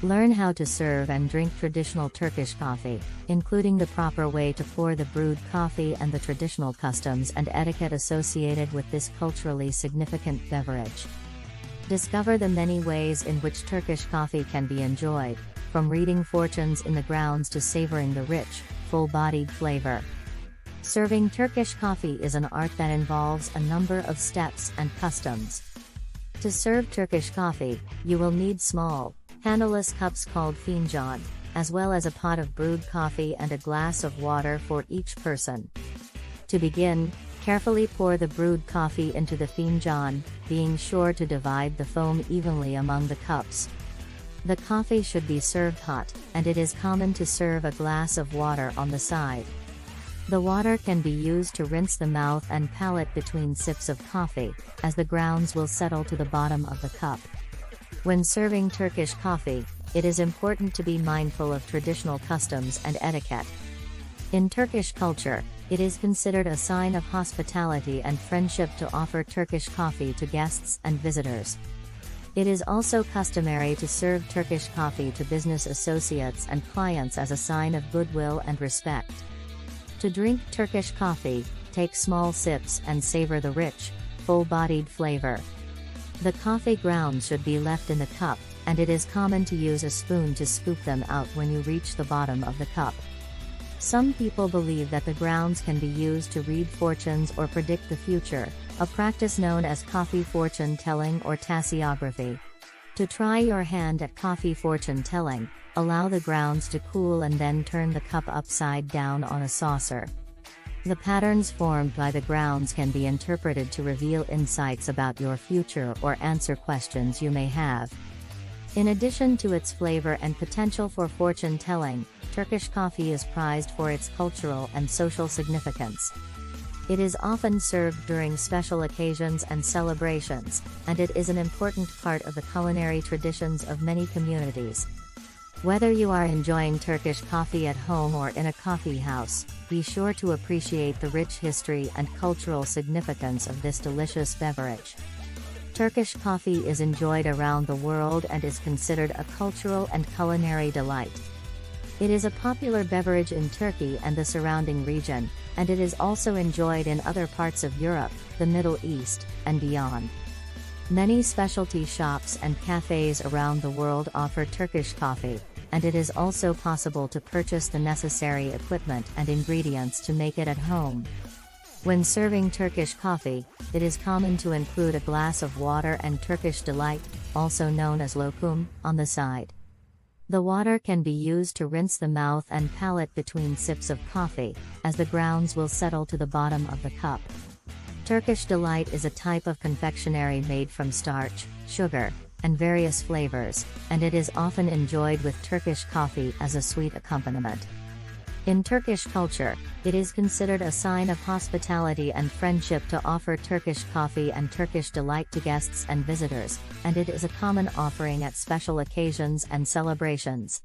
Learn how to serve and drink traditional Turkish coffee, including the proper way to pour the brewed coffee and the traditional customs and etiquette associated with this culturally significant beverage. Discover the many ways in which Turkish coffee can be enjoyed, from reading fortunes in the grounds to savoring the rich, full-bodied flavor. Serving Turkish coffee is an art that involves a number of steps and customs. To serve Turkish coffee, you will need small, handleless cups called fincan, as well as a pot of brewed coffee and a glass of water for each person. To begin, carefully pour the brewed coffee into the fincan, being sure to divide the foam evenly among the cups. The coffee should be served hot, and it is common to serve a glass of water on the side. The water can be used to rinse the mouth and palate between sips of coffee, as the grounds will settle to the bottom of the cup. When serving Turkish coffee, it is important to be mindful of traditional customs and etiquette. In Turkish culture, it is considered a sign of hospitality and friendship to offer Turkish coffee to guests and visitors. It is also customary to serve Turkish coffee to business associates and clients as a sign of goodwill and respect. To drink Turkish coffee, take small sips and savor the rich, full-bodied flavor. The coffee grounds should be left in the cup, and it is common to use a spoon to scoop them out when you reach the bottom of the cup. Some people believe that the grounds can be used to read fortunes or predict the future, a practice known as coffee fortune telling or tasseography. To try your hand at coffee fortune telling, allow the grounds to cool and then turn the cup upside down on a saucer. The patterns formed by the grounds can be interpreted to reveal insights about your future or answer questions you may have. In addition to its flavor and potential for fortune telling, Turkish coffee is prized for its cultural and social significance. It is often served during special occasions and celebrations, and it is an important part of the culinary traditions of many communities. Whether you are enjoying Turkish coffee at home or in a coffee house, be sure to appreciate the rich history and cultural significance of this delicious beverage. Turkish coffee is enjoyed around the world and is considered a cultural and culinary delight. It is a popular beverage in Turkey and the surrounding region, and it is also enjoyed in other parts of Europe, the Middle East, and beyond. Many specialty shops and cafes around the world offer Turkish coffee, and it is also possible to purchase the necessary equipment and ingredients to make it at home. When serving Turkish coffee, it is common to include a glass of water and Turkish delight, also known as lokum, on the side. The water can be used to rinse the mouth and palate between sips of coffee, as the grounds will settle to the bottom of the cup. Turkish delight is a type of confectionery made from starch, sugar, and various flavors, and it is often enjoyed with Turkish coffee as a sweet accompaniment. In Turkish culture, it is considered a sign of hospitality and friendship to offer Turkish coffee and Turkish delight to guests and visitors, and it is a common offering at special occasions and celebrations.